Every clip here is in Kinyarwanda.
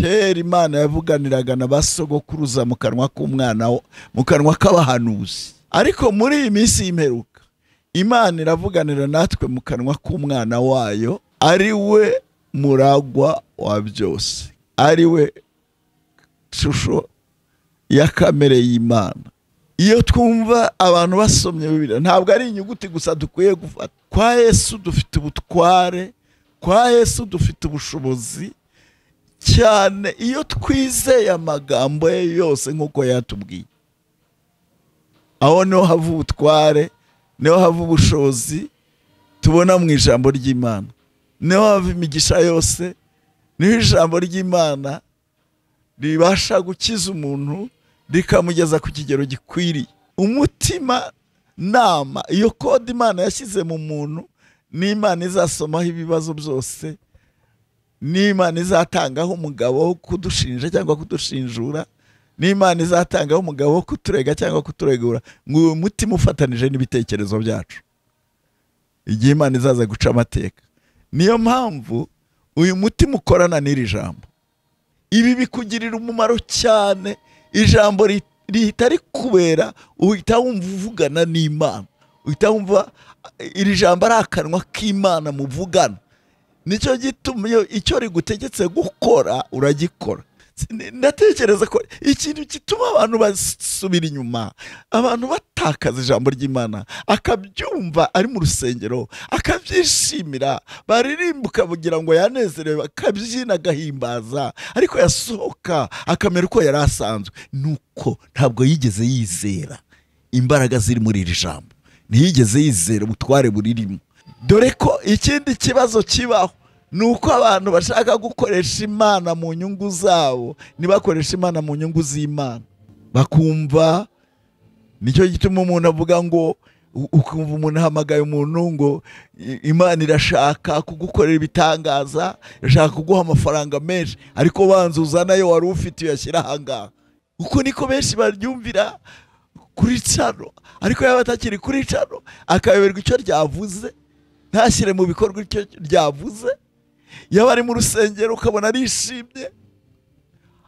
kera Imana yavuganiraga na basogokuruza mu kanwa k'umwana mu kanwa k'abahanuzi, ariko muri iyi minsi y'imperuka Imana iravuganira natwe mu kanwa k'umwana wayo, ari we muragwa wa byose, ari we shusho ya kamere y'Imana. Iyo twumva abantu basomye Bibiliya, ntabwo ari inyuguti gusa dukwiye gufata. Kwa Yesu dufite ubutware, kwa Yesu dufite ubushobozi cyane iyo twizeye amagambo ye yose nk'uko yatubwiye. Aho niho hava ubutware, niho hava ubushobozi tubona mu ijambo ry'Imana, niho hava imigisha yose, niho ijambo ry'Imana ribasha gukiza umuntu rikamugeza ku kigero gikwiriye. Umutima nama, iyo kode Imana yashyize mu muntu, n'Imana izasomaho ibibazo byose, n'Imana izatangaho umugabo wo kudushinja cyangwa kudushinjura, n'Imana izatangaho umugabo wo kuturega cyangwa kuturegura, ngo uyu mutima ufatanije n'ibitekerezo byacu igihe Imana izaza guca amateka. Niyo mpamvu uyu mutima ukorana n'iri jambo. Ibi bikugirira umumaro cyane. Ijambo rihita rikubera, uhita wumva uvugana n'Imana, uhita wumva iri jambo ari akanwa k'Imana muvugana. Nicyo gituma icyo rigutegetse gukora uragikora. Ndatekereza ko ikintu gituma abantu basubira inyuma, abantu batakaza ijambo ry'Imana, akabyumva ari mu rusengero, akabyishimira, baririmbuka kugira ngo yanezerewe, akabyina agahimbaza, ariko yasohoka akamera uko yari asanzwe, nuko ntabwo yigeze yizera imbaraga ziri muri iri jambo, ntiyigeze yizera ubutware buririmo. Dore ko ikindi kibazo kibaho nuko abantu bashaka gukoresha Imana mu nyungu zabo, ntibakoresha Imana mu nyungu z'Imana. Bakumva, nicyo gituma umuntu avuga ngo, ukumva umuntu ahamagaye umuntu ngo Imana irashaka kugukorera ibitangaza, irashaka kuguha amafaranga menshi, ariko banza uzanayo wari ufite uyashyira ahangaha. Uko niko benshi baryumvira kuri cano, ariko yaba atakiri kuri cano akayoberwa icyo ryavuze, ntashyire mu bikorwa icyo ryavuze. Yaba ari mu rusengero ukabona arishimye,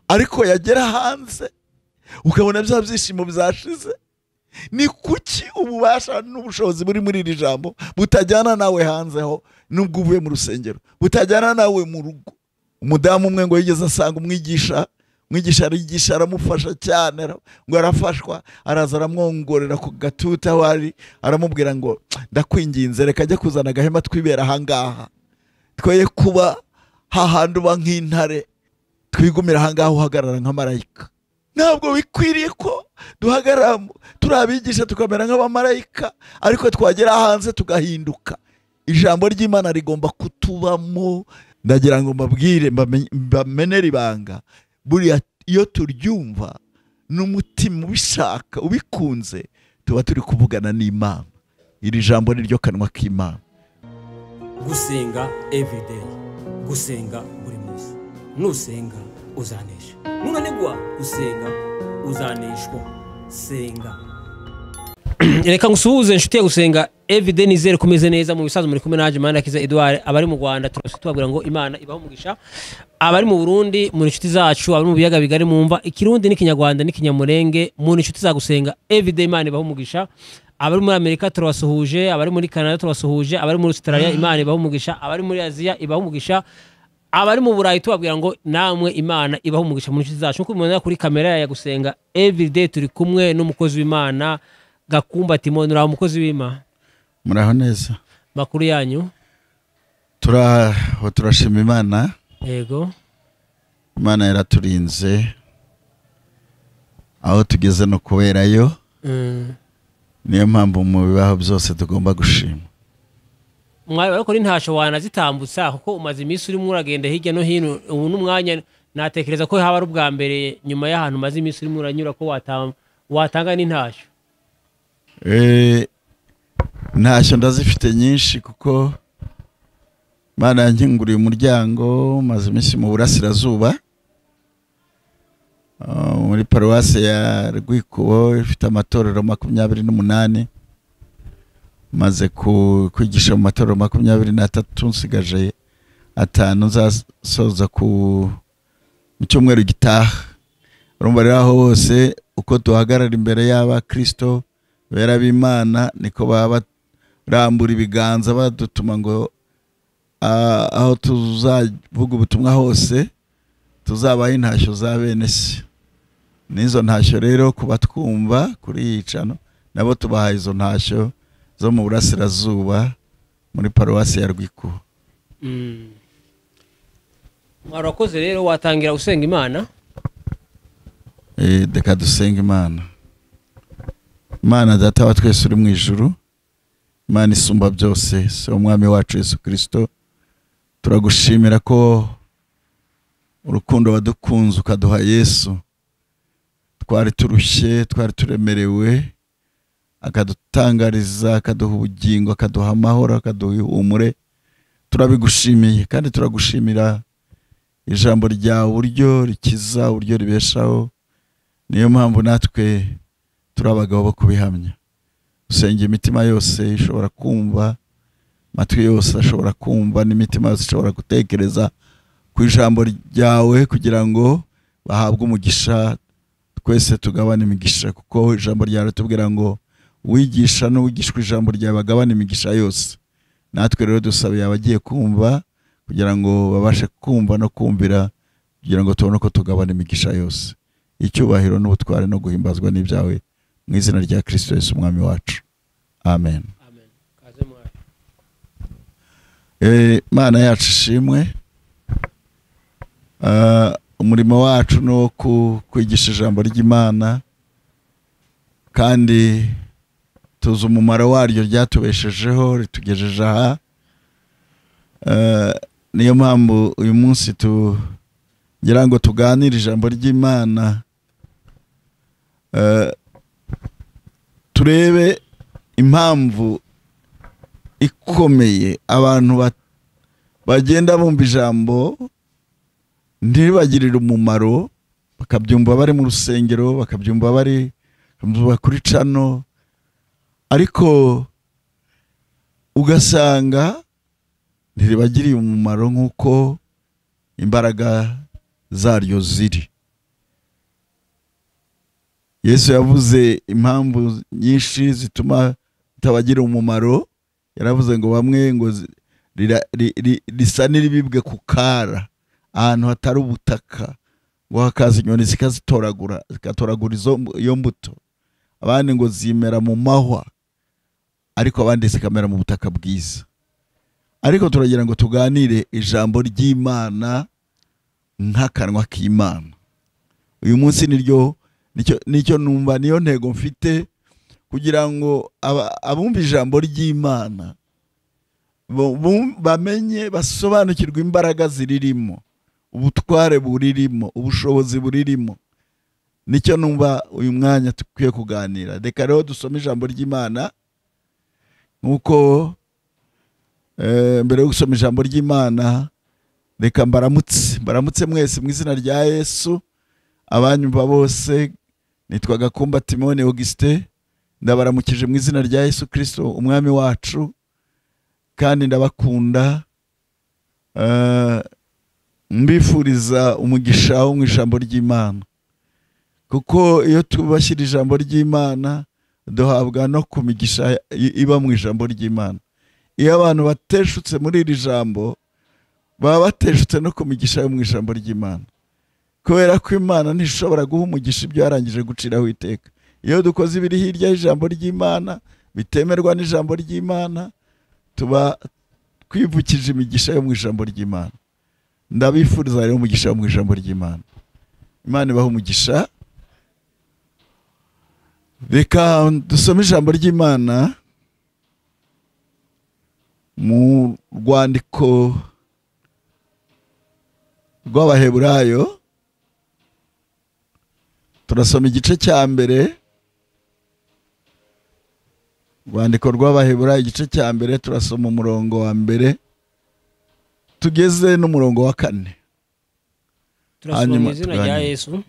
ariko yagera hanze ukabona bya byishimo byashize. Ni kuki ububasha n'ubushobozi buri muri iri jambo butajyana nawe hanzeho, nubwo uvuye mu rusengero, butajyana nawe mu rugo? Umudamu umwe ngo yigeze asanga umwigisha arigisha, aramufasha cyane, ngo arafashwa, araza aramwongorera ku gatuta wari, aramubwira ngo ndakwinginze reka ajya kuzana agahema twibera ahangaha, twoye kuba hahandi uba nk'intare, twigumira ahangaha uhagarara nka marayika. Ntabwo bikwiriye ko duhagarara turabigisha tukamera nk'abamarayika, ariko twagera hanze tugahinduka. Ijambo ry'Imana rigomba kutubamo. Ndagira ngo mbabwire, mbamenere ibanga, buriya iyo turyumva n'umutima ubishaka ubikunze, tuba turi kuvugana n'Imana. Iri jambo ni ryo kanwa k'Imana. Gusenga everyday, gusenga buri munsi. Nusenga uzanesha, nunanigwa gusenga uzaneshwa. Senga. Reka ngusuhuze inshuti ya Gusenga everyday, nizere kumeze neza. Mu bisazo muri kumwe naje Manirakiza Edouard. Abari mu Rwanda turababwira ngo Imana ibaho umugisha. Abari mu Burundi mu inshuti zacu, abari mu biyaga bigari mumva Ikirundi n'Ikinyarwanda n'Ikinyamurenge, mu inshuti za Gusenga everyday, Imana ibaho umugisha. Abari muri Amerika turabasuhuje, abari muri Canada turabasuhuje, abari muri Australia Imana ibaho umugisha, abari muri Aziya ibaho umugisha, abari mu Burayi tubabwira ngo namwe Imana ibaho umugisha mu inshuti zacu. Nkuko mubona kuri kamera ya Gusenga everyday, turi kumwe n'umukozi w'Imana Gakumba Timon. Uraho umukozi w'Imana? Muraho neza. Makuru yanyu? Turashima Imana. Yego. Imana yaraturinze aho tugeze no kuberayo. Niyo mpamvu mu bibaho byose tugomba gushima. Mwaye ariko ntasho wanazitambutsa, kuko umaze iminsi urimo uragenda hirya no hino. Ubu n'umwanya natekereza ko haba ari ubwa mbere nyuma y'ahantu maze iminsi urimo uranyura ko watanga n'intasho. Ntashyo ndazifite nyinshi, kuko Imana yankinguriye umuryango maze iminsi mu burasirazuba, muri paruwase ya Rwikubo ifite amatorero 28, maze kwigisha mu matorero 23, nsigaje 5 nzasoza mu cyumweru gitaha. Urumva rero aho hose uko duhagarara imbere y'abakristo bera b'Imana niko baba rambura ibiganza badutuma ngo aho tuzavuga ubutumwa hose tuzabaho intashyo za bene se. N'izo ntashyo rero kuba twumva kuri yicano nabo tubahaye izo ntashyo zo mu burasirazuba muri paruwasi ya Rwikuba. Mwarakoze rero watangira gusenga Imana. Deka dusenga Imana. Imana data wa twese uri mu ijuru, Imana isumba byose, so umwami wacu Yesu Kristo, turagushimira ko urukundo wadukunze ukaduha Yesu. Twari turushye, twari turemerewe, akadutangariza, akaduha ubugingo, akaduha amahoro, akaduha ihumure. Turabigushimiye kandi turagushimira ijambo ryawe uburyo rikiza, uburyo ribeshaho. Niyo mpamvu natwe turabagabo bo kubihamya. Usenge imitima yose ishobora kumva, matwi yose ashobora kumva, n'imitima yose ishobora gutekereza ku ijambo ryawe kugira ngo bahabwe umugisha, twese tugabane imigisha, kuko ijambo ryawe tubwira ngo wigisha n'uwigishwa ijambo ryawe bagabane imigisha yose. Natwe rero dusabiye abagiye kumva kugira ngo babashe kumva no kumvira, kugira ngo tubone ko tugabane imigisha yose. Icyubahiro n'ubutware no guhimbazwa n'ibyawe mu izina rya Kristo Yesu umwami wacu. Amen. Amen. Kaze mwaje. Mana yacu ishimwe. Umurimo wacu no kwigisha ijambo ry'Imana, kandi tuzi umumaro waryo ryatubeshejeho ritugejeje aha. Niyo mpamvu uyu munsi tugira ngo tuganire ijambo ry'Imana, turebe impamvu ikomeye abantu bagenda bumva ijambo ntibagirire umumaro, bakabyumva bari mu rusengero, bakabyumva bari kuri cano, ariko ugasanga ntibagiriye umumaro nk'uko imbaraga zaryo ziri. Yesu yavuze impamvu nyinshi zituma tabagira umumaro. Yaravuze ngo bamwe ngo risa n'iribibwe ku kara ahantu hatari ubutaka, ngo hakaza inyoni zikazitoragura iyo mbuto. Abandi ngo zimera mu mahwa, ariko abandi zikamera mu butaka bwiza. Ariko turagira ngo tuganire ijambo ry'Imana nk'akanwa k'Imana. Uyu munsi nicyo numva, niyo ntego mfite, kugira ngo abumva ijambo ry'Imana bamenye, basobanukirwe imbaraga ziririmo, ubutware buririmo, ubushobozi buririmo. Nicyo numva uyu mwanya tukwiye kuganira. Reka rero dusome ijambo ry'Imana nkuko mbere yo gusoma ijambo ry'Imana, reka mbaramutse mwese mu izina rya Yesu. Abanyumva bose, nitwa Gakumba Timone Augustin, ndabaramukije mu izina rya Yesu Kristo umwami wacu, kandi ndabakunda. Mbifuriza umugisha wo mu ijambo ry'Imana, kuko iyo tubashyira ijambo ry'Imana duhabwa no ku migisha iba mu ijambo ry'Imana. Iyo abantu bateshutse muri iri jambo, baba bateshutse no ku migisha yo mu ijambo ry'Imana, kubera ko Imana ntishobora guha umugisha ibyo yarangije guciraho iteka. Iyo dukoze ibiri hirya y'ijambo ry'Imana bitemerwa n'ijambo ry'Imana, tuba twivukije imigisha yo mu ijambo ry'Imana. Ndabifuriza rero umugisha wo mu ijambo ry'Imana. Imana ibahe umugisha. Reka dusome ijambo ry'Imana mu rwandiko rw'Abaheburayo. Turasoma igice cya mbere, rwandiko rw'Abaheburayo igice cya mbere, turasoma umurongo wa mbere tugeze n'umurongo wa 4. Turasoma mu izina rya Yesu.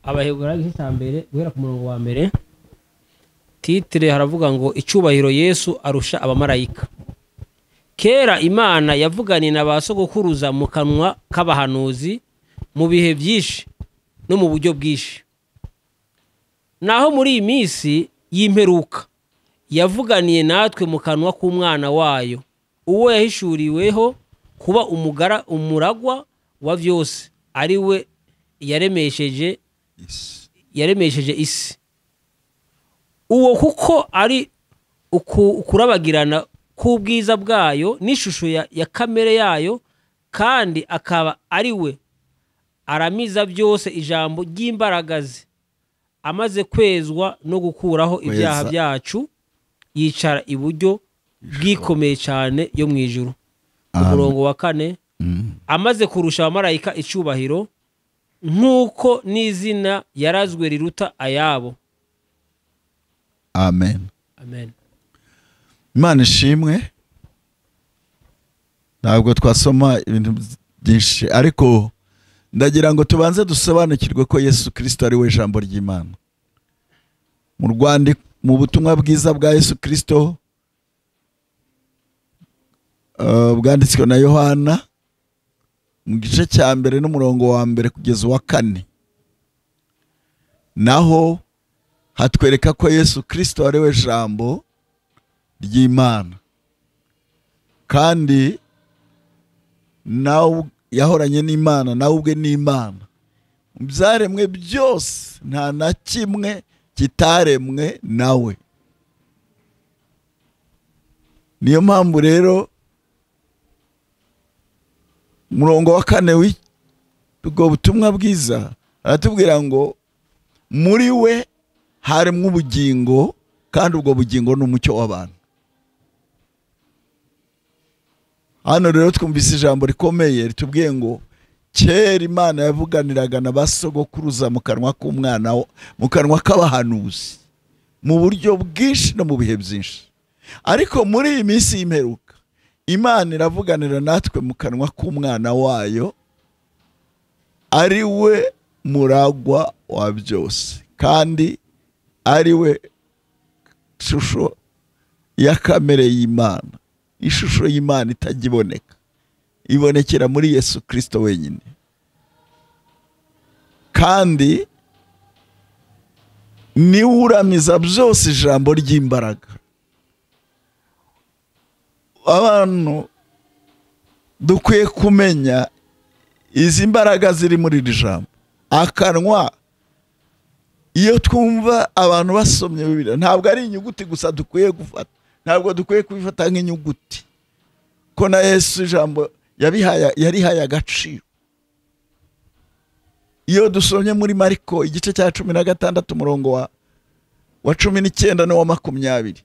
Abaheburayo igice cya mbere guhera ku murongo wa mbere. Titre haravuga ngo icyubahiro Yesu arusha abamarayika. Kera Imana yavuganye na basogokuruza mu kanwa k'abahanuzi mu bihe byinshi no mu buryo bwinshi. Naho muri iyi minsi y'imperuka yavuganiye natwe mu kanwa k'umwana wayo, uwo yahishuriweho kuba umuragwa wa byose, ari we yaremesheje isi. Uwo kuko ari ukurabagirana k'ubwiza bwayo n'ishusho ya kamere yayo, kandi akaba ari we aramiza byose ijambo ry'imbaraga ze, amaze kwezwa no gukuraho ibyaha byacu, yicara iburyo bwikomeye cyane yo mu ijuru. Umurongo wa 4, amaze kurusha abamarayika icyubahiro, nk'uko n'izina yarazwe riruta ayabo. Amen. Amen. Imana ishimwe. Ntabwo twasoma ibintu byinshi, ariko ndagira ngo tubanze dusobanukirwe ko Yesu Kristo ari we jambo ry'Imana. Mu butumwa bwiza bwa Yesu Kristo bwanditswe na Yohana mu gice cya mbere n'umurongo wa mbere kugeza uwa 4, naho hatwereka ko Yesu Kristo ari we jambo ry'Imana, kandi nawe yahoranye n'Imana, nawe ubwe n'Imana. Mu byaremwe byose nta na kimwe kitaremwe nawe. Niyo mpamvu rero umurongo wa 4 w'ubwo butumwa bwiza aratubwira ngo muri we harimo ubugingo, kandi ubwo bugingo ni umucyo w'abantu. Hano rero twumvise ijambo rikomeye ritubwiye ngo kera Imana yavuganiraga na basogokuruza mu kanwa k'umwana, mu kanwa k'abahanuzi, mu buryo bwinshi no mu bihe byinshi. Ariko muri iyi minsi y'imperuka Imana iravuganira natwe mu kanwa k'umwana wayo, ari we muragwa wa byose, kandi ari we shusho ya kamere y'Imana. Ishusho y'Imana itagiboneka, ibonekera muri Yesu Kristo wenyine, kandi niwe uramiza byose ijambo ry'imbaraga. Abantu dukwiye kumenya izi mbaraga ziri muri iri jambo. Akanwa, iyo twumva abantu basomye Bibiliya, ntabwo ari inyuguti gusa dukwiye gufata, ntabwo dukwiye kubifata nk'inyuguti, ko na Yesu ijambo yarihaye agaciro. Iyo dusomye muri Mariko igice cya 16 umurongo wa 19 no wa 20,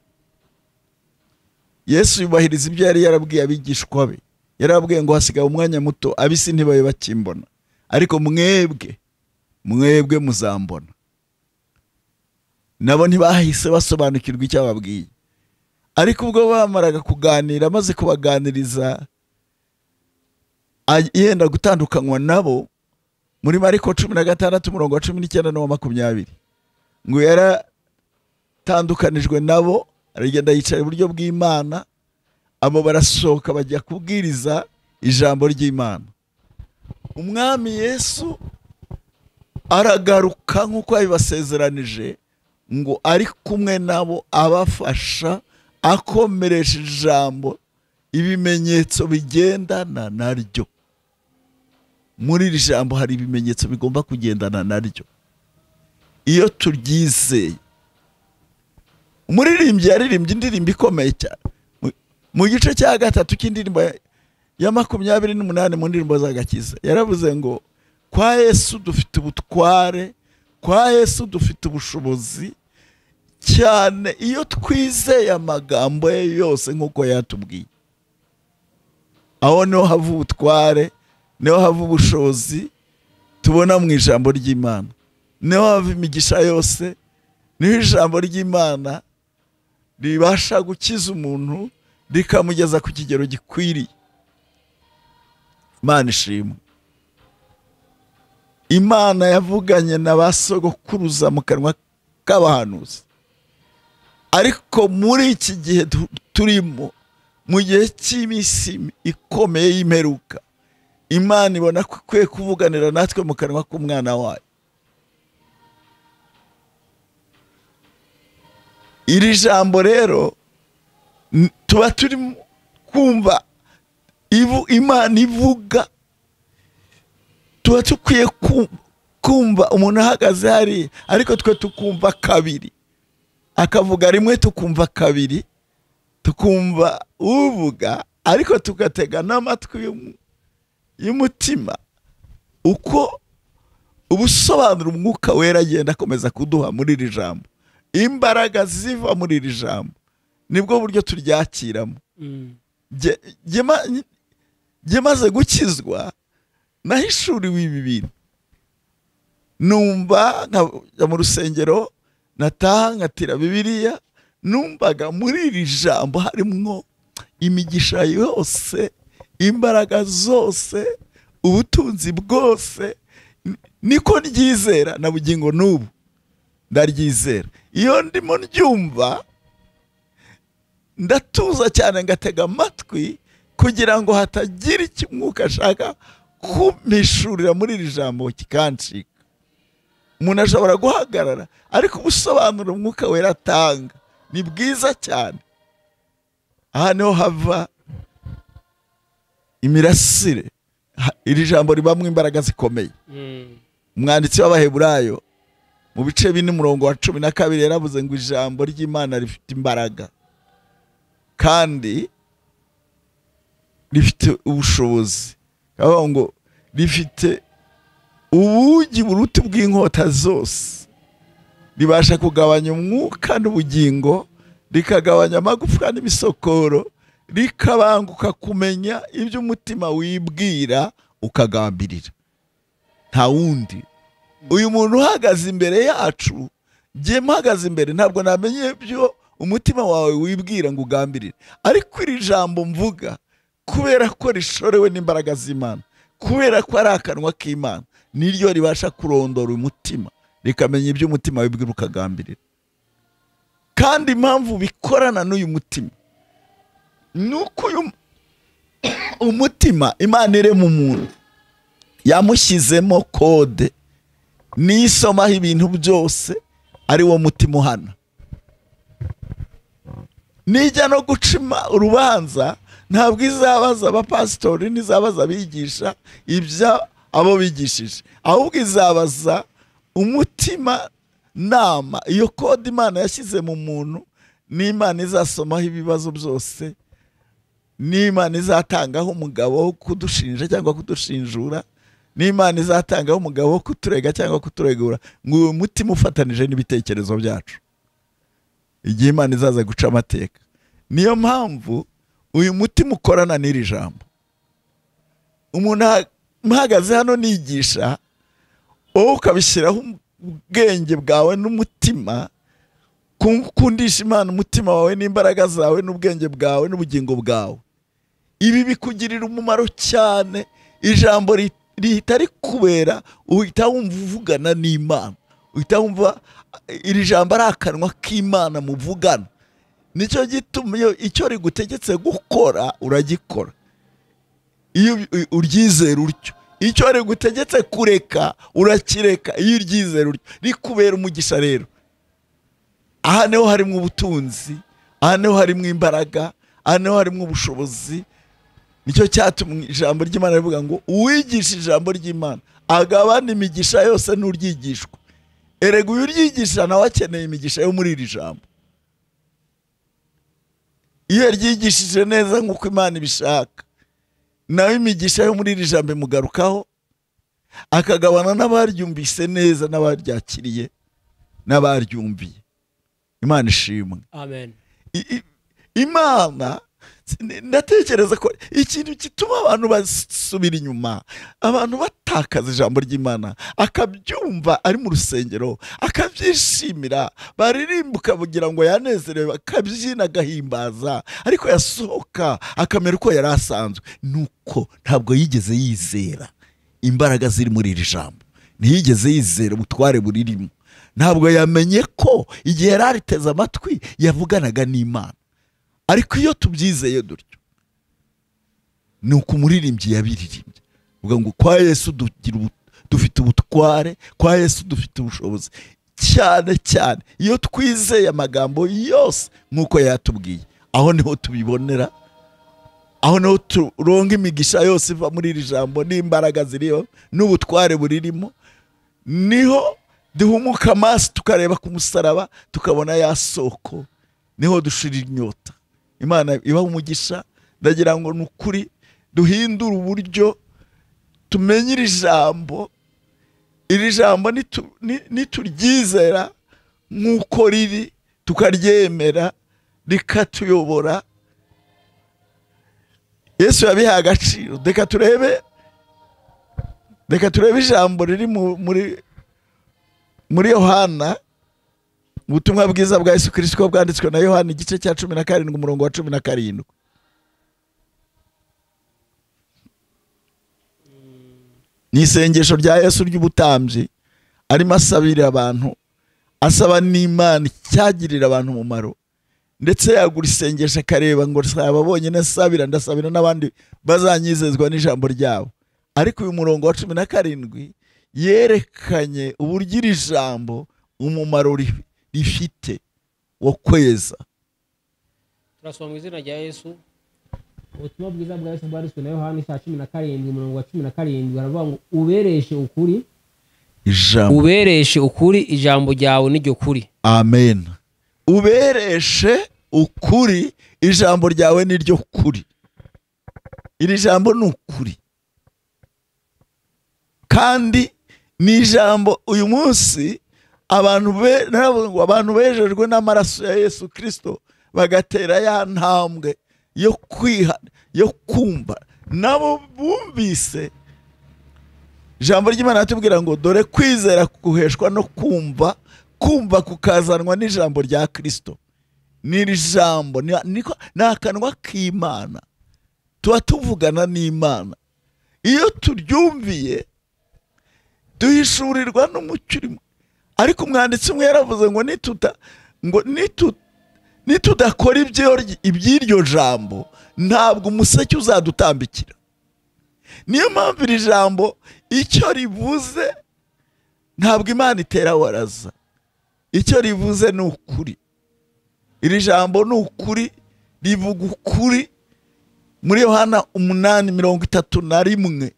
Yesu yubahiriza ibyo yari yarabwiye abigishwa be. Yarabwiye ngo hasigaye umwanya muto, abisi ntibaye bakimbona, ariko mwebwe muzambona. Nabo ntibahise basobanukirwa icyo ababwiye, ariko ubwo bamaraga kuganira, maze kubaganiriza yenda gutandukanywa nabo, muri Mariko 16 umurongo wa 19 no wa 20, ngo yaratandukanijwe nabo, aragenda yicara iburyo bw'Imana, abo barasohoka bajya kubwiriza ijambo ry'Imana. Umwami Yesu aragaruka nk'uko yabibasezeranije, ngo ari kumwe nabo, abafasha, akomeresha ijambo, ibimenyetso bigendana naryo. Muri iri jambo hari ibimenyetso bigomba kugendana naryo iyo turyizeye. Umuririmbyi yaririmbye indirimbo ikomeye cyane mu gice cya 3 cy'indirimbo ya 28 mu ndirimbo z'agakiza. Yaravuze ngo kwa Yesu dufite ubutware, kwa Yesu dufite ubushobozi cyane iyo twizeye amagambo ye yose nk'uko yatubwiye. Aho niho hava ubutware, niho hava ubushobozi tubona mu ijambo ry'Imana, niho hava imigisha yose, niho ijambo ry'Imana ribasha gukiza umuntu rikamugeza ku kigero gikwiriye. Imana ishimwe. Imana yavuganye na basogokuruza mu kanwa k'abahanuzi, ariko muri iki gihe turimo, mu gihe cy'iminsi ikomeye y'imperuka, Imana ibona ko ikwiye kuvuganira natwe mu kanwa k'umwana wayo. Iri jambo rero tuba turi kumva Imana ivuga, tuba tukwiye kumva umuntu ahagaze hari, ariko twe tukumva kabiri, akavuga rimwe tukumva kabiri, tukumva uvuga ariko tugatega n'amatwi y'umutima, uko ubusobanuro umwuka wera agenda akomeza kuduha muri iri jambo, imbaraga ziva muri iri jambo, nibwo buryo turyakiramo. Jye maze gukizwa nahishuriwe ibi bintu, numva nkajya mu rusengero, nataha ngatira Bibiliya, numvaga muri iri jambo harimo imigisha yose, imbaraga zose, ubutunzi bwose. Niko ryizera na bugingo n'ubu ndaryizera. Iyo ndimo ndyumva ndatuza cyane, ngatega amatwi kugira ngo hatagira icyo umwuka ashaka kumpishurira muri iri jambo kikancika. Umuntu ashobora guhagarara, ariko ubusobanuro umwuka wera atanga ni bwiza cyane. Aha niho hava imirasire. Iri jambo ribamwe imbaraga zikomeye. Umwanditsi w'Abaheburayo mu bice 4:12 yaravuze ngo ijambo ry'Imana rifite imbaraga kandi rifite ubushobozi, aho ngo rifite ubugi buruta bw'inkota zose, ribasha kugabanya umwuka n'ubugingo, rikagabanya amagufwa n'imisokoro, rikabanguka kumenya ibyo umutima wibwira ukagambirira. Nta wundi. Uyu muntu uhagaze imbere yacu, jye mpagaze imbere, ntabwo namenye ibyo umutima wawe wibwira ngo ugambirire, ariko iri jambo mvuga kubera ko rishorewe n'imbaraga z'Imana, kubera ko ari akanwa k'Imana, niryo ribasha kurondora umutima, rikamenya ibyo umutima wibwira ukagambirira. Kandi impamvu bikorana n'uyu mutima nuko uyu umutima Imana irema umuntu yamushyizemo kode, nisomaho ibintu byose ari wo mutima uhana. Nijya no gucima urubanza, ntabwo izabaza abapasitori, n'izabaza abigisha ibyo abo bigishije, ahubwo izabaza umutima nama. Iyo kode Imana yashyize mu muntu, n'Imana izasomaho ibibazo byose, n'Imana izatangaho umugabo wo kudushinja cyangwa kudushinjura, n'Imana izatangaho umugabo wo kuturega cyangwa kuturegura, ngo uyu mutima ufatanije n'ibitekerezo byacu, igihe Imana izaza guca amateka. Niyo mpamvu uyu mutima ukorana n'iri jambo. Umuntu mpagaze hano nigisha, wowe ukabishyiraho ubwenge bwawe n'umutima, kundisha Imana umutima wawe n'imbaraga zawe n'ubwenge bwawe n'ubugingo bwawe. Ibi bikugirira umumaro cyane. Ijambo rihita rikubera, uhita wumva uvugana n'Imana, uhita wumva iri jambo ari akanwa k'Imana muvugana. Nicyo gituma icyo rigutegetse gukora uragikora, iyo uryizera utyo. Icyo rigutegetse kureka urakireka, iyo uryizera utyo, rikubera umugisha. Rero aha niho harimo ubutunzi, aha niho harimo imbaraga, aha niho harimo ubushobozi. Nicyo cyatuma ijambo ry'Imana rivuga ngo uwigisha ijambo ry'Imana agabana imigisha yose n'uryigishwa. Erega uyu uryigisha nawe akeneye imigisha yo muri iri jambo. Iyo yaryigishije neza nk'uko Imana ibishaka, nawe imigisha yo muri iri jambo imugarukaho, akagabana n'abaryumvise neza, n'abaryakiriye, n'abaryumviye. Imana ishimwe. Amen. Imana, ndatekereza ko ikintu gituma abantu basubira inyuma, abantu batakaza ijambo ry'Imana, akabyumva ari mu rusengero, akabyishimira, baririmbuka kugira ngo yanezerewe, akabyina agahimbaza, ariko yasohoka akamera uko yari asanzwe, nuko ntabwo yigeze yizera imbaraga ziri muri iri jambo, ntiyigeze yizera ubutware buririmo. Ntabwo yamenye ko igihe yari ariteze amatwi yavuganaga n'Imana. Ariko iyo tubyizeye dutyo, ni uko umuririmbyi yabiririmbye, uvuga ngo kwa Yesu dufite ubutware, kwa Yesu dufite ubushobozi cyane cyane iyo twizeye amagambo yose nk'uko yatubwiye. Aho niho tubibonera, aho niho turonga imigisha yose iva muri iri jambo n'imbaraga ziriho n'ubutware buririmo. Niho duhumuka amaso tukareba ku musaraba tukabona ya soko, niho dushira inyota. Imana ibaha umugisha. Ndagira ngo ni ukuri duhindure uburyo tumenye iri jambo nituryizera nk'uko riri, tukaryemera rikatuyobora. Yesu yabihaye agaciro. Reka turebe ijambo riri muri Yohana, ubutumwa bwiza bwa Yesu Kristo bwanditswe na Yohana igice cya 17 umurongo wa 17. Ni isengesho rya Yesu ry'ubutambyi, arimo asabira abantu, asaba n'Imana icyagirira abantu umumaro, ndetse yagura isengesho akareba ngo saba bonyine nsabira, ndasabira n'abandi bazanyizezwa n'ijambo ryabo. Ariko uyu murongo wa 17 yerekanye uburyo iri jambo umumaro rifite wo kweza. Turasoma mu izina rya Yesu. Ubutumwa bwiza bwa Yesu bwanditswe na Yohana 17 umurongo wa 17, baravuga ngo ubereshe ukuri ijambo, ubereshe ukuri ijambo ryawe niryo kuri. Amen. Ubereshe ukuri ijambo ryawe niryo kuri. Iri jambo ni ukuri, kandi ni ijambo uyu munsi abantu bejejwe n'amaraso ya Yesu Kristo bagatera ya ntambwe yo kumva, nabo bumvise ijambo ry'Imana atubwira ngo dore kwizera kuheshwa no kumva kukazanwa n'ijambo rya Kristo. N'iri jambo ni akanwa k'Imana, tuba tuvugana n'Imana. Iyo turyumviye duhishurirwa n'umucyo urimo. Ariko umwanditsi umwe yaravuze ngo nitudakora iby'iryo jambo ntabwo umuseke uzadutambikira. Niyo mpamvu iri jambo icyo rivuze ntabwo Imana itera waraza, icyo rivuze ni ukuri. Iri jambo ni ukuri, rivuga ukuri. Muri Yohana 8:31,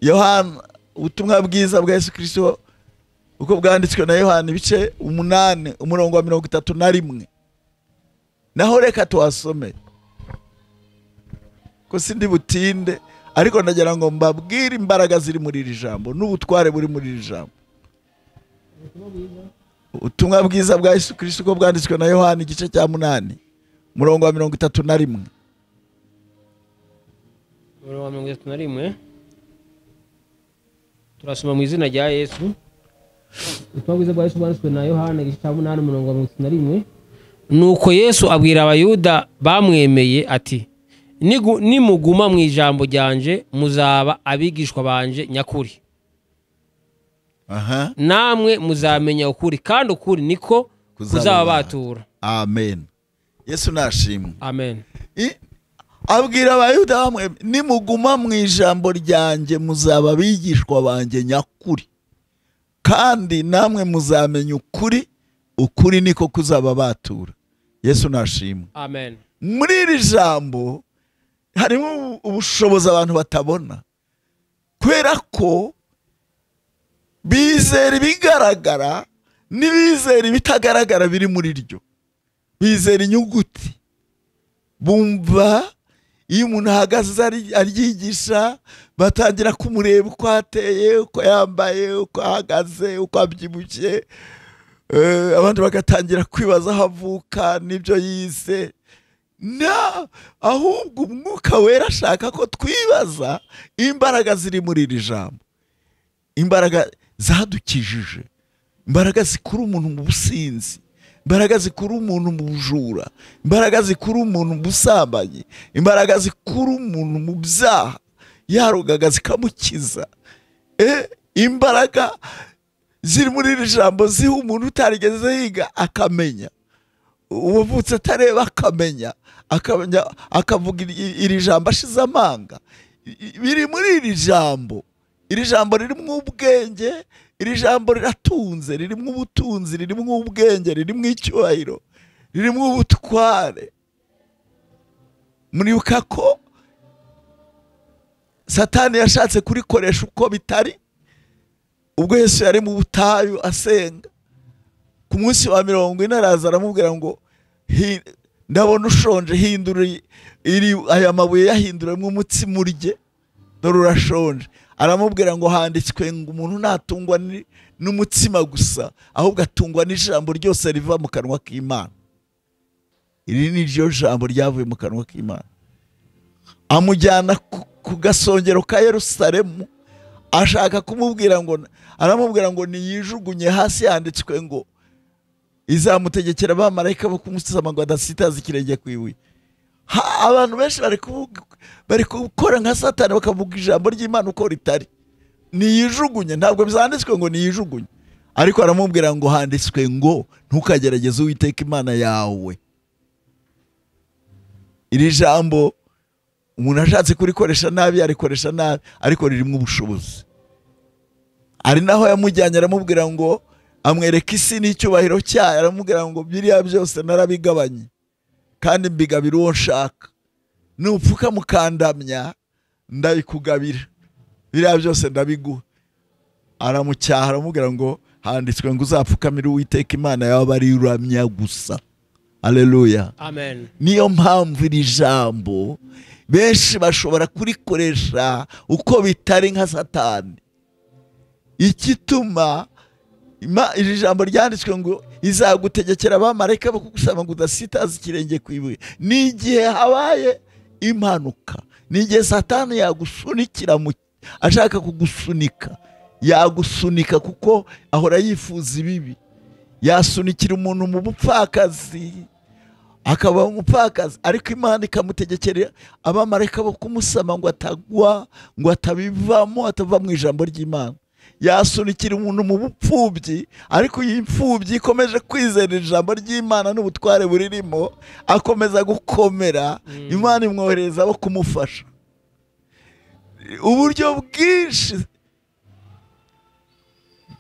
Yohana ubutumwa bwiza bwa Yesu Kristo uko bwanditswe na Yohana ibice 8 umurongo wa 31. Naho reka tuhasome ko sindi butinde, ariko ndagira ngo mbabwire imbaraga ziri muri iri jambo n'ubutware buri muri iri jambo. Ubutumwa bwiza bwa Yesu Kristo uko bwanditswe na Yohana igice cya 8 umurongo wa 31. Umurongo wa 31 turasoma mu izina rya Yesu. Ubutumwa bwiza bwa Yesu bwanditswe na Yohana igice cya 8 umurongo wa 31. Nuko Yesu abwira abayuda bamwemeye ati, nimuguma mu ijambo ryanje muzaba abigishwa banje nyakuri. Namwe muzamenya ukuri, kandi ukuri niko kuzababatura. Amen. Yesu nashimwe. Amen. Abwira abayuda bamwe, nimuguma mu ijambo ryanje muzaba abigishwa banje nyakuri, kandi namwe muzamenya ukuri, ukuri niko kuzababatura. Yesu nashimwe. Amen. Muri iri jambo harimo ubushobozi abantu batabona, kubera ko bizera ibigaragara n'ibizera ibitagaragara biri muri ryo. Bizera inyuguti, bumva iyo umuntu ahagaze aryigisha, batangira kumureba uko ateye, uko yambaye, uko ahagaze, uko abyibushye. Abandi bagatangira kwibaza aho avuka n'ibyo yize. Ahubwo umwuka wera ashaka ko twibaza imbaraga ziri muri iri jambo, imbaraga zadukijije, imbaraga zikura umuntu mu businzi, imbaraga zikura umuntu mu bujura, imbaraga zikura umuntu mu busambanyi, imbaraga zikura umuntu mu byaha yarogaga zikamukiza. Imbaraga ziri muri iri jambo ziha umuntu utarigeze yiga akamenya, uwavutse atareba akamenya, akavuga iri jambo ashize amanga. biri muri iri jambo. Iri jambo ririmo ubwenge, iri jambo riratunze, ririmo ubutunzi, ririmo ubwenge, ririmo icyubahiro, ririmo ubutware. Muribuka ko Satani yashatse kurikoresha uko bitari, ubwo Yesu yari mu butayu asenga. Ku munsi wa 40 araza aramubwira ngo ndabona ushonje, hindura aya mabuye yahinduremo umutsima urye, dore urashonje. Aramubwira ngo handitswe ngo umuntu ntatungwa n'umutsima gusa, ahubwo atungwa n'ijambo ryose riva mu kanwa k'Imana. Iri ni ryo jambo ryavuye mu kanwa k'Imana. Amujyana ku gasongero ka Yerusalemu, ashaka kumubwira ngo, aramubwira ngo niyijugunye hasi, handitswe ngo izamutegekera abamarayika bo kumusama ngo adasitaza ikirenge kwiwe. Abantu benshi bari gukora nka Satani, bakavuga ijambo ry'Imana uko ritari. Niyijugunye, ntabwo bizanditswe ngo niyijugunye, ariko aramubwira ngo handitswe ngo ntukagerageze Uwiteka Imana yawe. Iri jambo umuntu ashatse kurikoresha nabi arikoresha nabi, ariko ririmo ubushobozi. Ari naho yamujyanye aramubwira ngo amwereka isi n'icyubahiro cyayo, aramubwira ngo biriya byose narabigabanye kandi mbigabira uwo nshaka, nupfuka mukandamya ndabikugabira, biriya byose ndabiguha. Aramucyaha aramubwira ngo handitswe ngo uzapfukamira Uwiteka Imana yawe ari uramya gusa. Haleluya, amen. Niyo mpamvu iri jambo benshi bashobora kurikoresha uko bitari nka Satani. Ikituma iri jambo ryanditswe ngo izagutegekera abamarayika bo kugusama ngo udasitaza ikirenge kwibuye, n'igihe habaye impanuka, n'igihe Satani yagusunikira ashaka kugusunika, yagusunika kuko ahora yifuza ibibi. Yasunikira umuntu mu bupfakazi, akaba umupfakazi, ariko Imana ikamutegekera abamarayika bo kumusama ngo atagwa, ngo atabivamo, atava mu ijambo ry'Imana. Yasunikira umuntu mu bupfubyi, ariko iyi mfubyi ikomeje kwizera ijambo ry'Imana n'ubutware buririmo, akomeza gukomera. Imana imwohereza abo kumufasha. Uburyo bwinshi.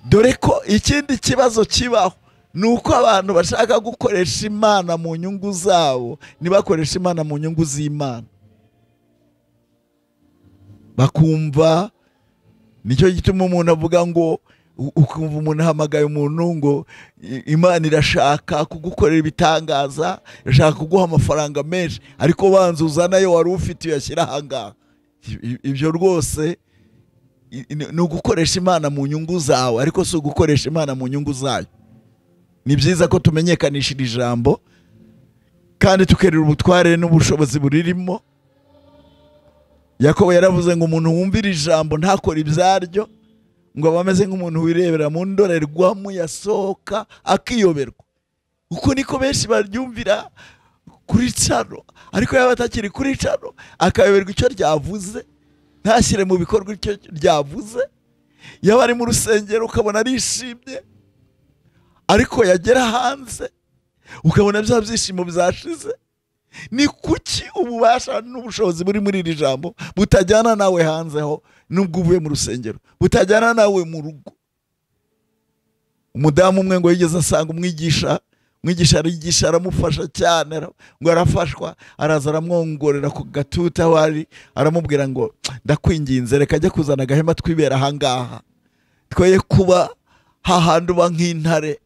Dore ko ikindi kibazo kibaho nuko abantu bashaka gukoresha Imana mu nyungu zabo, nibakoresha Imana mu nyungu z'Imana. Bakumva, nicyo gituma umuntu avuga ngo, ukumva umuntu ahamagaye umuntu ngo Imana irashaka kugukorera ibitangaza, irashaka kuguha amafaranga menshi, ariko banza uzanayo wari ufite uyashyira ahangaha. Ibyo rwose ni ugukoresha Imana mu nyungu zawe, ariko si ugukoresha Imana mu nyungu zayo. Ni byiza ko tumenyekanisha iri jambo kandi tukerera ubutware n'ubushobozi buririmo. Yakobo yaravuze ngo umuntu wumvira ijambo ntakora ibyaryo, ngo abameze nk'umuntu wirebera mu ndorerwamo yasohoka akiyoberwa. Uko niko benshi baryumvira kuri cano, ariko yaba atakiri kuri cano akayoberwa icyo ryavuze, ntashyire mu bikorwa icyo ryavuze. Yaba ari mu rusengero ukabona arishimye, ariko yagera hanze ukabona bya byishimo byashize. Ni kuki ububasha n'ubushobozi buri muri iri jambo butajyana nawe hanze ho, nubwo uvuye mu rusengero, butajyana nawe mu rugo? Umudamu umwe ngo yigeze asanga umwigisha arigisha, aramufasha cyane, ngo arafashwa, araza aramwongorera ku gatuta wari, aramubwira ngo ndakwinginze reka ajya kuzana agahema twibera ahangaha, twoye kuba hahandi uba nk'intare,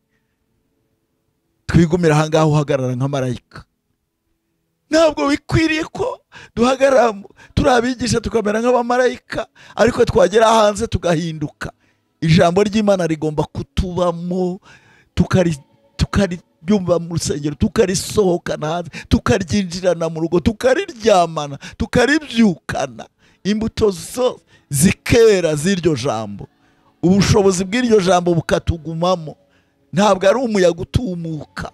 twigumira ahangaha uhagarara nka marayika. Ntabwo bikwiriye ko duhagarara turabigisha tukamera nk'abamarayika, ariko twagera hanze tugahinduka. Ijambo ry'Imana rigomba kutubamo, tukaribyumva mu rusengero, tukarisohokana hanze, tukaryinjirana mu rugo, tukariryamana, tukaribyukana. Imbuto zose zikera z'iryo jambo, ubushobozi bw'iryo jambo bukatugumamo. Ntabwo ari umuyaga utumuka,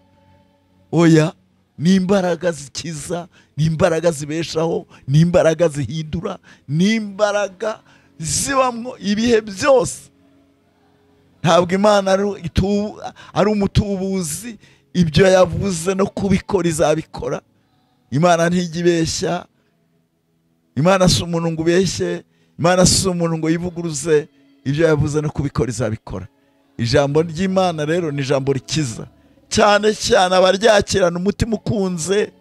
oya, ni imbaraga zikiza, ni imbaraga zibeshaho, ni imbaraga zihindura, ni imbaraga zibamwo ibihe byose. Ntabwo Imana ari umutubuzi, ibyo yavuze no kubikora izabikora. Imana ntijya ibeshya, Imana si umuntu ngo ubeshye, Imana si umuntu ngo yivuguruze, ibyo yavuze no kubikora izabikora. Ijambo ry'Imana rero ni ijambo rikiza, cyane cyane abaryakirana umutima ukunze,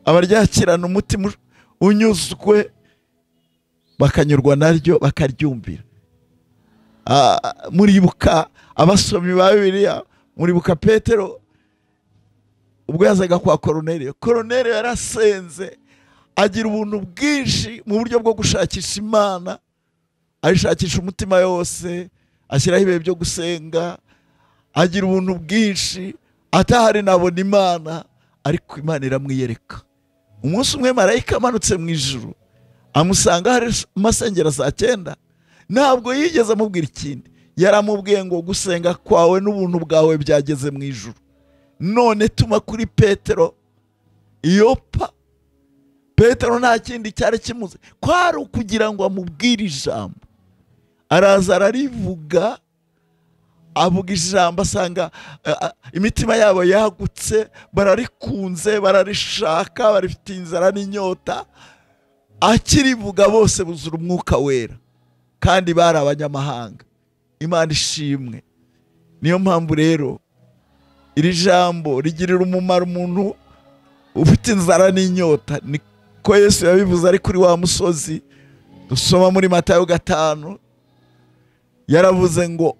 abaryakirana umutima unyuzwe, bakanyurwa naryo bakaryumvira. Muribuka abasomi ba Bibiliya, muribuka Petero ubwo yazaga kwa Koruneliyo. Koruneliyo yarasenze, agira ubuntu bwinshi mu buryo bwo gushakisha Imana, ayishakisha umutima yose, ashyiraho ibihe byo gusenga, agira ubuntu bwinshi, atahari nabona Imana, ariko Imana iramwiyereka. Umunsi umwe marayika amanutse mu ijuru, amusanga hari amasengero saa 9, ntabwo yigeze amubwira ikindi, yaramubwiye ngo gusenga kwawe n'ubuntu bwawe byageze mu ijuru, none tuma kuri Petero Yopa. Petero nta kindi cyari kimuze, kwari ukugira ngo amubwire ijambo. Araza ararivuga, avuga ijambo, asanga imitima yabo yagutse, bararikunze, bararishaka, barifitiye inzara n'inyota. Akirivuga bose buzura umwuka wera, kandi bari abanyamahanga. Imana ishimwe. Niyo mpamvu rero iri jambo rigirira umumaro umuntu ufite inzara n'inyota. Niko Yesu yabivuze ari kuri wa musozi dusoma muri Matayo 5, yaravuze ngo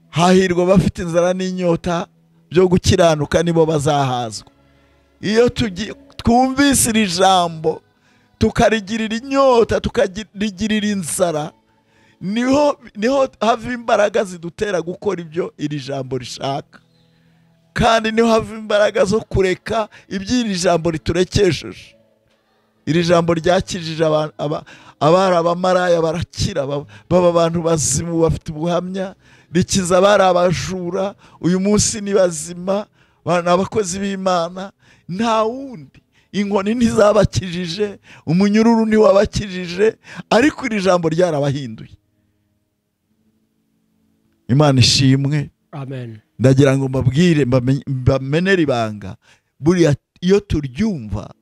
hahirwa bafite inzara n'inyota byo gukiranuka, nibo bazahazwa. Iyo twumvise iri jambo tukarigirira inyota, tukarigirira inzara, niho hava imbaraga zidutera gukora ibyo iri jambo rishaka, kandi niho hava imbaraga zo kureka iby'iri jambo riturekesheje. Iri jambo ryakijije abari abamaraya barakira, baba abantu bazimu bafite ubuhamya, rikiza abari abajura, uyu munsi ni bazima, abakozi b'Imana. Nta wundi, inkoni ntizabakijije, umunyururu ntiwabakijije, ariko iri jambo ryarabahinduye. Imana ishimwe. Amen. Ndagira ngo mbabwire, mbamenere ibanga, buriya iyo turyumva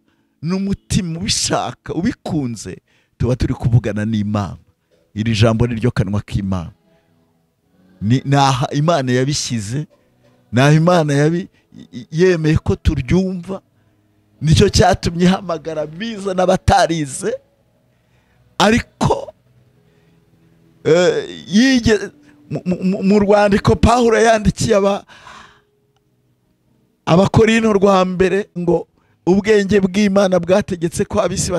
n'umutima ubishaka ubikunze, tuba turi kuvugana n'Imana. Iri jambo ni ryo kanwa k'Imana. Naha Imana yabishyize, naha Imana yemeye ko turyumva. Nicyo cyatumye ihamagara biza n'abatarize, ariko mu rwandiko Pawulo yandikiye Abakorinto rwa mbere ngo ubwenge bw'Imana bwategetse ko abisi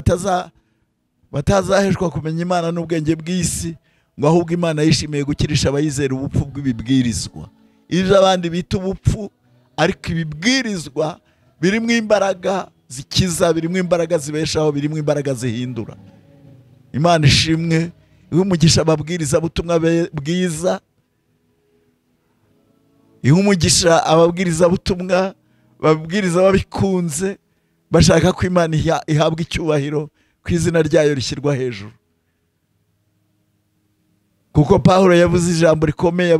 batazaheshwa kumenya Imana n'ubwenge bw'isi, ngo ahubwo Imana yishimiye gukirisha abayizera ubupfu bw'ibibwirizwa. Ibyo abandi bita ubupfu, ariko ibibwirizwa birimo imbaraga zikiza, birimo imbaraga zibeshaho, birimo imbaraga zihindura. Imana ishimwe. Ihumugisha ababwiriza butumwa bwiza, ihumugisha ababwiriza butumwa babwiriza babikunze, bashaka ko Imana ihabwa icyubahiro, ko izina ryayo rishyirwa hejuru. Kuko Pawulo yavuze ijambo rikomeye,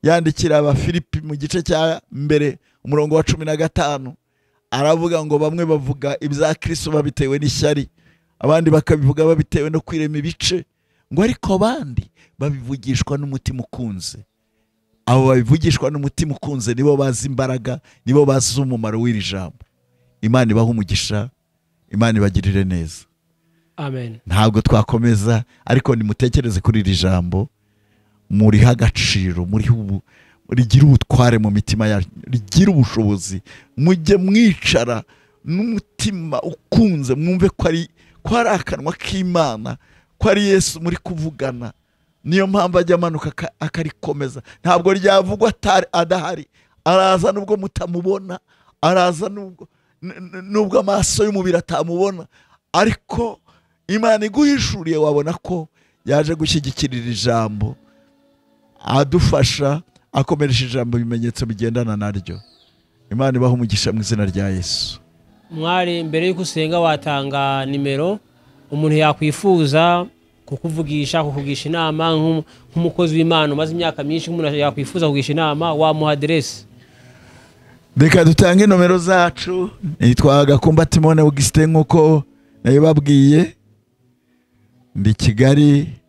yandikira Abafilipi mu gice cya mbere umurongo wa 15, aravuga ngo bamwe bavuga ibya Kristo babitewe n'ishyari, abandi bakabivuga babitewe no kwirema ibice, ngo ariko abandi babivugishwa n'umutima ukunze. Abo babivugishwa n'umutima ukunze nibo bazi imbaraga, nibo bazi umumaro w'iri jambo. Imana ibaha umugisha, Imana ibagirire neza. Amen. Ntabwo twakomeza, ariko nimutekereze kuri iri jambo, muriha agaciro, rigira ubutware mu mitima yanyu, rigira ubushobozi. Mujye mwicara n'umutima ukunze, mwumve ko ari akanwa k'Imana, ko ari Yesu muri kuvugana. Niyo mpamvu ajya amanuka akarikomeza. Ntabwo ryavugwa adahari. Araza nubwo mutamubona, araza nubwo amaso y'umubiri atamubona, ariko Imana iguhishuriye wabona ko yaje gushyigikirira ijambo, adufasha, akomeresha ijambo ibimenyetso bigendana naryo. Imana ibaha umugisha mu izina rya Yesu. Mwari mbere y'uko usenga watanga nimero umuntu yakwifuza kukuvugisha, kukugisha inama, nk'umukozi w'Imana umaze imyaka myinshi, umuntu yakwifuza kugisha inama, wamuha adresse. Reka dutange nomero zacu. Nitwa Gakumba Timone Augustin nkuko nabibabwiye. ndi Kigali,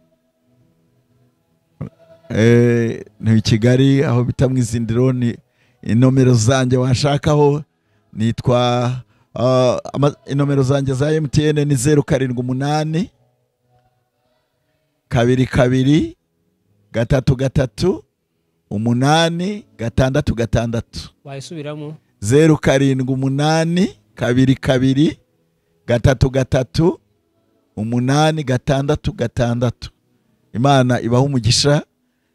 ni Kigali aho bita mu Izindiro. Ni inomero zanjye washakaho, nitwa inomero zanjye za MTN ni 078 22 3 8 6 wayisubiramo 078 22 3 8 6. Imana ibaho umugisha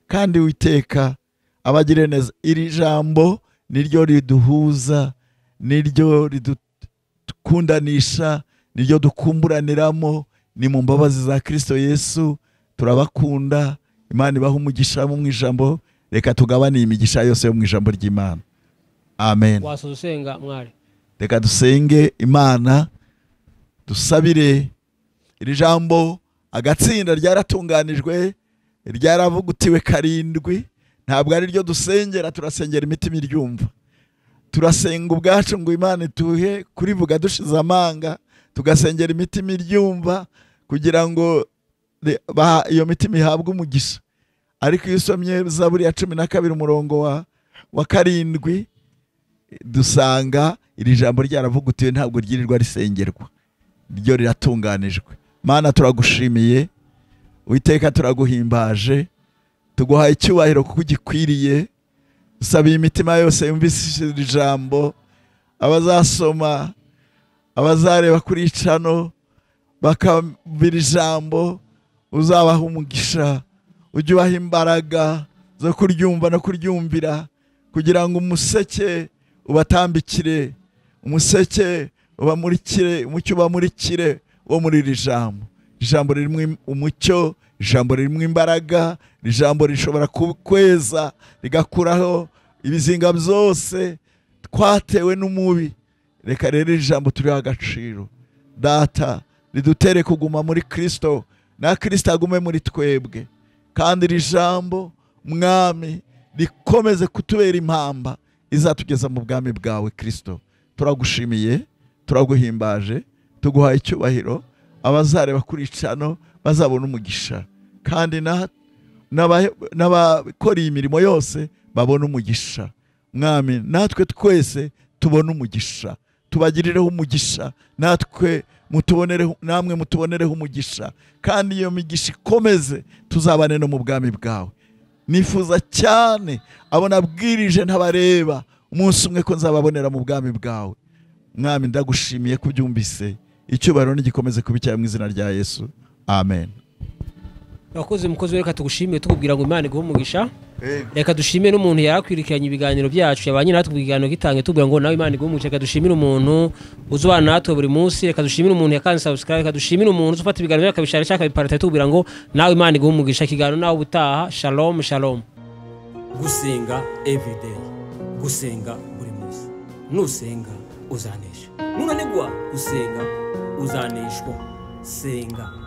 kandi witeka abagire neza. Iri jambo niryo riduhuza, niryo ridukundanisha, niryo dukumburaniramo. Ni mu mbabazi za Kristo Yesu turabakunda. Imana ibaho umugisha mu ijambo. Reka tugabane imigisha yose yo mu ijambo ry'Imana. Amen. wasoza usenga mwari. Reka dusenge Imana, dusabire iri jambo. Agatsinda ryaratunganijwe, ryaravugutiwe karindwi. Ntabwo ari ryo dusengera, turasengera imitima iryumva. Turasenga ubwacu ngo Imana ituhe kurivuga dushize amanga, tugasengera imitima iryumva kugira ngo iyo mitima ihabwe umugisha. Ariko iyo usomye Zaburi ya 12 umurongo wa 7 dusanga iri jambo ryaravugutiwe, ntabwo ryirirwa risengerwa, ryo riratunganijwe. Mana turagushimiye, Uwiteka turaguhimbaje, tuguhaye icyubahiro kuko ugikwiriye. Dusabiye imitima yose yumvise iri jambo, abazasoma, abazareba kuri cano bakamvira ijambo, uzabaha umugisha, ujye ubaha imbaraga zo kuryumva no kuryumvira, kugira ngo umuseke ubatambikire, umuseke ubamurikire, umucyo ubamurikire wo muri iri jambo. Ijambo ririmo umucyo, ijambo ririmo imbaraga, ijambo rishobora kweza rigakuraho ibizinga byose twatewe n'umubi. Reka rero ijambo turiho agaciro Data, ridutere kuguma muri Kristo, na Kristo agume muri twebwe. Kandi iri jambo Mwami rikomeze kutubera impamba izatugeza mu bwami bwawe Kristo. Turagushimiye, turaguhimbaje, tuguhaye icyubahiro. Abazareba kuri cano bazabona umugisha, kandi n'abakora iyi mirimo yose babona umugisha. Mwami, natwe twese tubona umugisha, tubagirireho umugisha, namwe mutubonereho umugisha, kandi iyo migisha ikomeze tuzabane no mu bwami bwawe. Nifuza cyane abo nabwirije ntabareba, umunsi umwe ko nzababonera mu bwami bwawe. Mwami, ndagushimiye kubyumvise. Icyubahiro nigikomeze kubicyaye mu izina rya Yesu. Amen. Abakozi mukozi, reka tugushimiye tukubwira ngo Imana iguhe umugisha. Reka dushimire n'umuntu yarakwirikiranye ibiganiro byacu, yabanye natwe ibiganiro gitange, tubwira ngo nawe Imana iguhe umugisha. Reka dushimire umuntu uzubana natwe buri munsi, reka dushimire umuntu yakanze subscribe, reka dushimire umuntu ufata ibiganiro akabishara cyangwa akabiparata, tubwira ngo nawe Imana iguhe umugisha. Ikiganiro nawe ubutaha. Shalom shalom. Gusenga everyday, gusenga buri munsi. Nusenga uzanesha, nunanigwa gusenga uzaneshwa. Senga.